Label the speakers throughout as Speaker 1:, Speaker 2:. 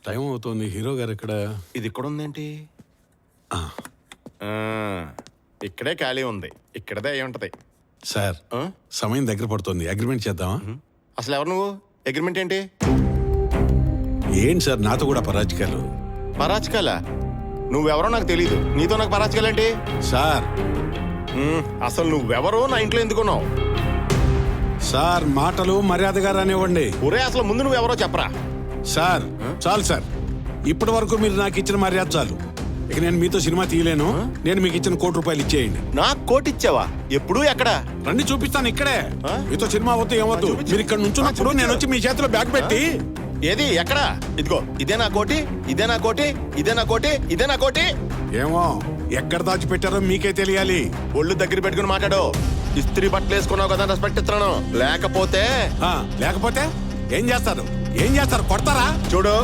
Speaker 1: Time అవుతుంది. Hero గారు ఇక్కడ.
Speaker 2: ఇది ఇక్కడ ఉందేంటి? ఇక్కడే ఖాళీ ఉంది. ఇక్కడదే అయి ఉంటది.
Speaker 1: సార్ సమయం దగ్గర పడుతుంది. అగ్రిమెంట్ చేద్దామా?
Speaker 2: అసలు ఎవరు నువ్వు? అగ్రిమెంట్ ఏంటి?
Speaker 1: ఏంటి సార్ నాతో కూడా పరాజకాలు?
Speaker 2: పరాచకాలా? నువ్వెవరో నాకు తెలీదు. నీతో నాకు పరాచకాలేంటి?
Speaker 1: సార్
Speaker 2: అసలు నువ్వెవరో నా ఇంట్లో ఎందుకున్నావు?
Speaker 1: సార్ మాటలు మర్యాదగా రానివ్వండి.
Speaker 2: ఒరే అసలు ముందు నువ్వెవరో చెప్పరా.
Speaker 1: సార్ చాలు సార్, ఇప్పటి వరకు మీరు నాకు ఇచ్చిన మర్యాద చాలు. ఇక నేను మీతో సినిమా తీయలేను. నేను మీకు ఇచ్చిన ₹1,00,00,000 ఇచ్చేయండి.
Speaker 2: నాకు కోటి ఇచ్చావా? ఎప్పుడు? ఎక్కడ?
Speaker 1: రండి చూపిస్తాను. ఇక్కడే. మీతో సినిమా వద్దు ఏమొద్దు. మీరు ఇక్కడ నుంచున్నప్పుడు నేను వచ్చి మీ చేతిలో బ్యాగ్ పెట్టి.
Speaker 2: ఏది? ఎక్కడ? ఇదిగో ఇదే నా కోటి, ఇదే నా కోటి, ఇదే నా కోటి, ఇదే నా కోటి.
Speaker 1: ఏమో ఎక్కడ దాచిపెట్టారో మీకే తెలియాలి.
Speaker 2: ఒళ్ళు దగ్గర పెట్టుకుని మాట్లాడు. ఇస్త్రీ బట్టలు వేసుకున్నావు కదా, రెస్పెక్ట్ ఇస్తున్నాను.
Speaker 1: లేకపోతే ఏం చేస్తారు? ఏం చేస్తారు? కొడతారా?
Speaker 2: చూడు,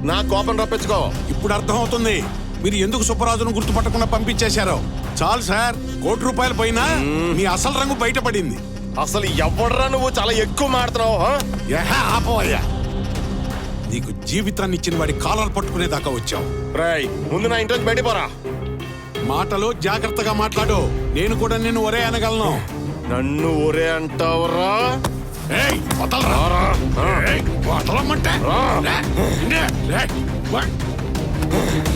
Speaker 2: నా కోపం రప్పించుకో.
Speaker 1: ఇప్పుడు అర్థం అవుతుంది మీరు ఎందుకు సుబ్బరాజును గుర్తుపట్టకుండా పంపించేశారో. చాలు సార్, ₹1,00,00,000 పోయినా మీ అసలు రంగు బయటపడింది.
Speaker 2: అసలు ఎవడరా నువ్వు? చాలా ఎక్కువ మాడుతున్నావు.
Speaker 1: ఆపోయ్యా, నీకు జీవితాన్ని ఇచ్చిన వాడి కాలర్ పట్టుకునేదాకా వచ్చావు.
Speaker 2: రాయ్, ముందు నా ఇంట్లోకి బయట పోరా. మాటలు
Speaker 1: జాగ్రత్తగా మాట్లాడు. నేను కూడా నిన్ను ఒరే అనగలను.
Speaker 2: నన్ను ఒరే అంటావురా?
Speaker 1: వదలమంటే
Speaker 2: ₹1,00,00,000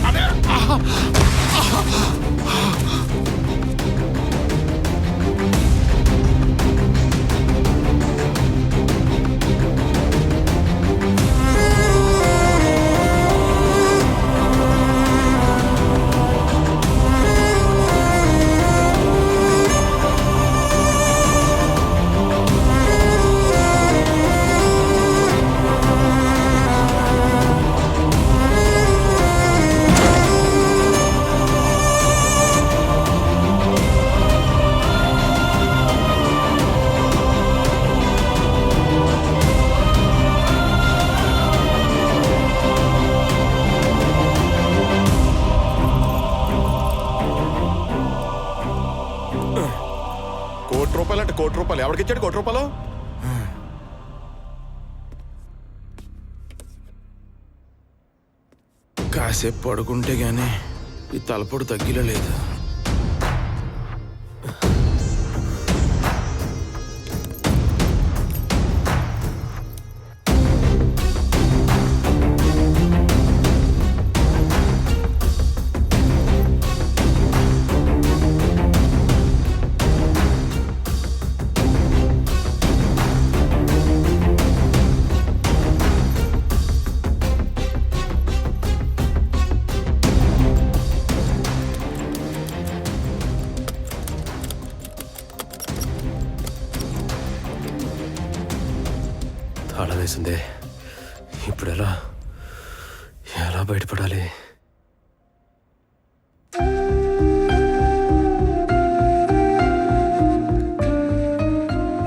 Speaker 2: అంటే ₹1,00,00,000 ఎవరికిచ్చాడు? ₹1,00,00,000 కాసేపు పడుకుంటే గానీ ఈ తలపొడు తగ్గిలేదు.
Speaker 3: తాళం వేసిందే. ఇప్పుడు ఎలా బయటపడాలి?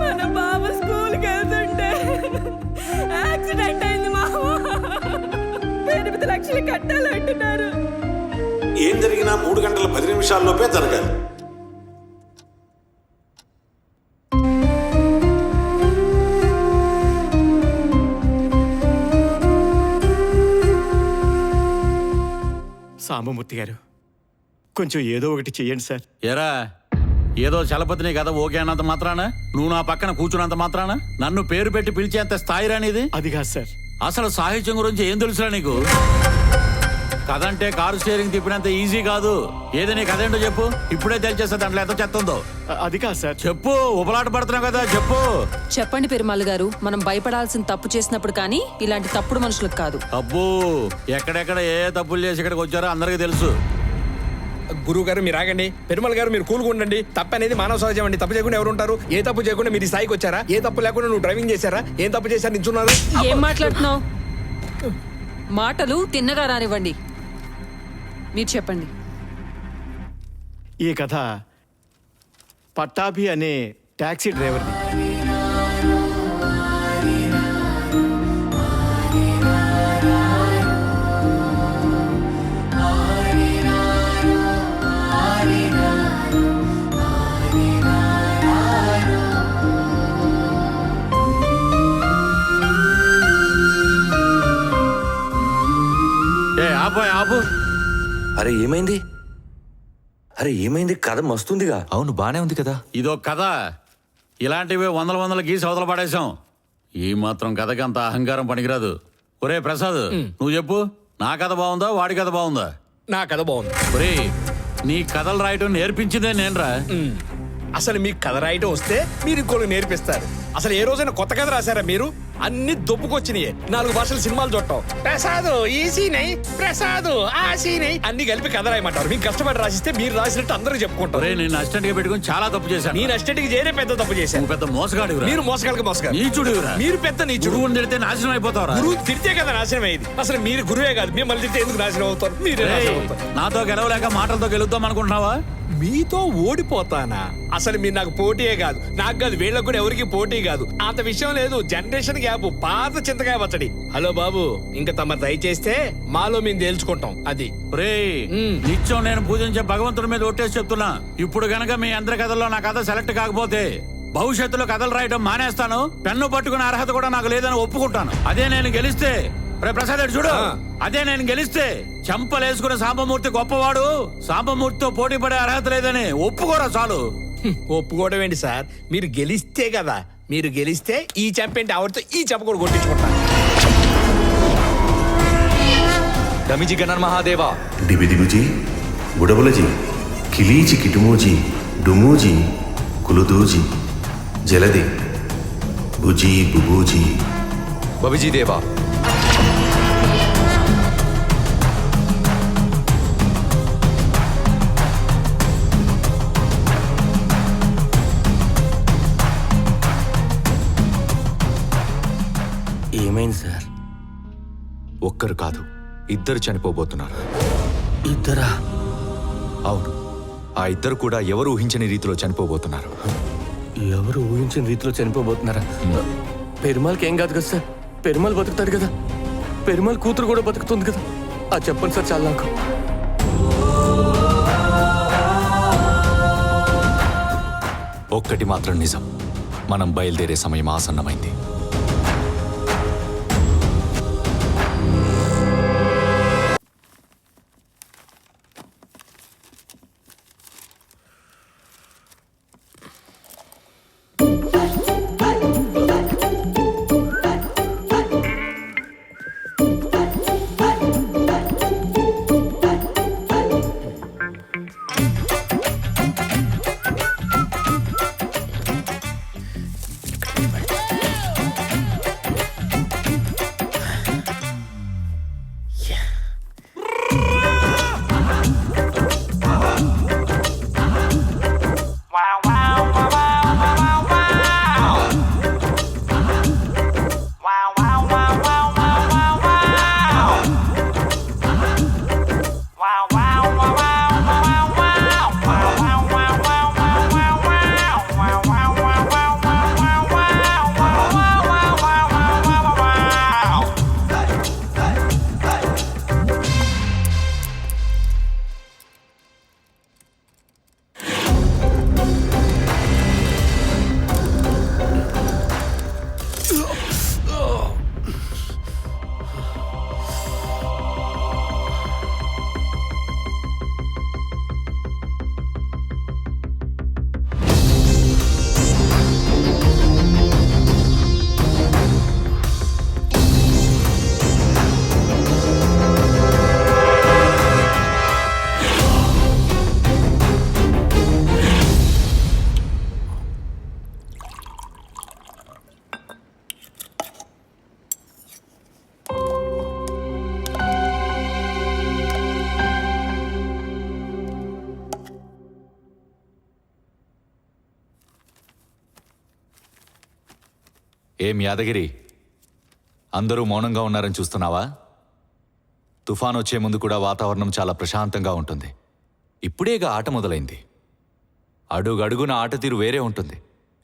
Speaker 4: మన బాబు స్కూల్కి వెళ్తుంటే యాక్సిడెంట్ అయింది. మా 8 లక్షలు కట్టాలంటున్నారు.
Speaker 1: ఏం జరిగినా 3 గంటల 10 నిమిషాల్లోపే జరగాలి.
Speaker 5: సాంబమూర్తి గారు, కొంచెం ఏదో ఒకటి చెయ్యండి సార్.
Speaker 6: ఎరా, ఏదో చలపతిని కదా ఓకే అన్నంత మాత్రాన, నువ్వు నా పక్కన కూర్చున్నంత మాత్రాన నన్ను పేరు పెట్టి పిలిచేంత స్థాయి రానిది.
Speaker 5: అది కాదు సార్.
Speaker 6: అసలు సాహిత్యం గురించి ఏం తెలుసురా నీకు? కథ అంటే కారు స్టీరింగ్ తిప్పినంత ఈజీ కాదు. ఏది నీ కథ ఏంటో చెప్పు, ఇప్పుడే తెలిచేస్తా దాంట్లో ఎంత చెత్త ఉందో.
Speaker 5: అది కాదు సార్.
Speaker 6: చెప్పు, ఉపలాట పడుతున్నావు కదా, చెప్పు.
Speaker 7: చెప్పండి పెరుమాళ్ గారు, మనం భయపడాల్సిన తప్పు చేసినప్పుడు కానీ ఇలాంటి తప్పుడు మనుషులకు కాదు.
Speaker 6: అబ్బో, ఎక్కడెక్కడ ఏ తప్పులు చేసి ఇక్కడికి వచ్చారో అందరికీ తెలుసు.
Speaker 8: గురువు గారు మీరు ఆగండి. పెరుమాళ్ గారు మీరు కూల్గా ఉండండి. తప్పు అనేది మానవ సహజం అండి. తప్పు చేయకుండా ఎవరు ఉంటారు? ఏ తప్పు చేయకుండా మీరు ఈ స్థాయికి వచ్చారా? ఏ తప్పు లేకుండా నువ్వు డ్రైవింగ్ చేశారా? ఏం తప్పు చేశారు నిల్చున్నారు?
Speaker 7: ఏం మాట్లాడుతున్నావు? మాటలు తిన్నగా రానివ్వండి. మీరు చెప్పండి.
Speaker 5: ఈ కథ పట్టాభి అనే టాక్సీ డ్రైవర్ది.
Speaker 6: ఆపు.
Speaker 3: అరే ఏమైంది? అరే ఏమైంది? కథ మస్తుందిగా.
Speaker 9: అవును బానే ఉంది కదా.
Speaker 6: ఇదో కథ. ఇలాంటివి వందల గీసి అవతల పడేశాం. ఈ మాత్రం కథకి అంత అహంకారం పనికిరాదు. ఒరే ప్రసాద్, నువ్వు చెప్పు, నా కథ బాగుందా వాడి కథ బాగుందా?
Speaker 8: నా కథ బాగుంది.
Speaker 6: ఒరే, నీ కథలు రాయటం నేర్పించిందే నేనురా.
Speaker 8: అసలు మీకు కథ రాయటం వస్తే మీరు ఇంకోళ్ళు నేర్పిస్తారు. అసలు ఏ రోజైనా కొత్త కథ రాశారా మీరు? అన్ని దొప్పుకొచ్చినాయి. 4 భాషల సినిమాలు చూడటం, ప్రసాద్ ఈ సీనై, ప్రసాద్ ఆ సీనై అన్ని కలిపి కథ రాయమంటారు. మీకు కష్టపడి రాసిస్తే మీరు రాసినట్టు అందరూ చెప్పుకుంటారు.
Speaker 6: ఒరే, నేను అసిస్టెంట్ గా పెట్టుకుని చాలా తప్పు చేశాను.
Speaker 8: నేను అస్టేట్కి చేరే పెద్ద తప్పు చేశాను.
Speaker 6: నువ్వు పెద్ద మోసగాడివిరా.
Speaker 8: మీరు మోసగాడు
Speaker 6: నీచుడివిరా.
Speaker 8: మీరు పెద్ద నీచుడు.
Speaker 6: గురువుని తిడితే నాశనం అయిపోతావురా.
Speaker 8: గురువు తిడితే కదా నాశనం అయ్యింది. అసలు మీరు గురువే కాదు, మిమ్మల్ని తిడితే ఎందుకు నాశనం అవుతారు? మీరే నాశనం అవుతారు.
Speaker 6: నాతో గెలవలేక మాటలతో గెలుద్దాం అనుకుంటున్నావా?
Speaker 8: మీతో ఓడిపోతానా? అసలు మీరు నాకు పోటీయే కాదు, నాకు కాదు, వీళ్ళకు కూడా ఎవరికి పోటీ కాదు. అంత విషయం లేదు. జనరేషన్ గ్యాప్, పాత చింతకాయ పచ్చడి. హలో బాబు, ఇంకా తమ దయచేస్తే మాలో మేము తేల్చుకుంటాం. అది
Speaker 6: రేయ్, నిత్యం నేను పూజించే భగవంతుడి మీద ఒట్టేసి చెప్తున్నా. ఇప్పుడు గనక మీ అందరి కథల్లో నా కథ సెలెక్ట్ కాకపోతే భవిష్యత్తులో కథలు రాయడం మానేస్తాను. పెన్ను పట్టుకునే అర్హత కూడా నాకు లేదని ఒప్పుకుంటాను. అదే నేను గెలిస్తే, రే ప్రసాద్ చూడు, అదే నేను గెలిస్తే చెంపలేసుకునే సాంబమూర్తి గొప్పవాడు, సాంబమూర్తితో పోటీ పడే అర్హత లేదని ఒప్పుకోరా చాలు.
Speaker 8: ఒప్పుకోవడం ఏంటి సార్? మీరు గెలిస్తే కదా, మీరు గెలిస్తే ఈ చెంపేంటి ఆవిడతో ఈ చెంప కూడా కొట్టించుకుంటాను.
Speaker 9: డమిజీ గణన్ మహాదేవా.
Speaker 10: డిబిదిబుజీ బుడబులజీ కిలీచి కిటుమూజీ డుమూజీ కులుదూజీ జలది బుజీ బుబూజీ
Speaker 9: బబిజీ దేవా.
Speaker 3: ఏమైంది సార్?
Speaker 9: ఒక్కరు కాదు, 2 చనిపోబోతున్నారు.
Speaker 3: ఇద్దరా?
Speaker 9: అవును, ఆ 2 కూడా ఎవరు ఊహించని రీతిలో చనిపోబోతున్నారు.
Speaker 3: ఎవరు ఊహించిన రీతిలో చనిపోబోతున్నారా? పెరుమాల్కి ఏం కాదు కదా సార్? పెరుమాల్ బతుకుతాడు కదా, పెరుమాల్ కూతురు కూడా బతుకుతుంది కదా. అది చెప్పండి సార్ చాలా నాకు.
Speaker 9: ఒక్కటి మాత్రం నిజం, మనం బయలుదేరే సమయం ఆసన్నమైంది. ఏం యాదగిరి, అందరూ మౌనంగా ఉన్నారని చూస్తున్నావా? తుఫాన్ వచ్చే ముందు కూడా వాతావరణం చాలా ప్రశాంతంగా ఉంటుంది. ఇప్పుడేగా ఆట మొదలైంది. అడుగడుగున ఆట తీరు వేరే ఉంటుంది.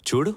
Speaker 9: చూడు.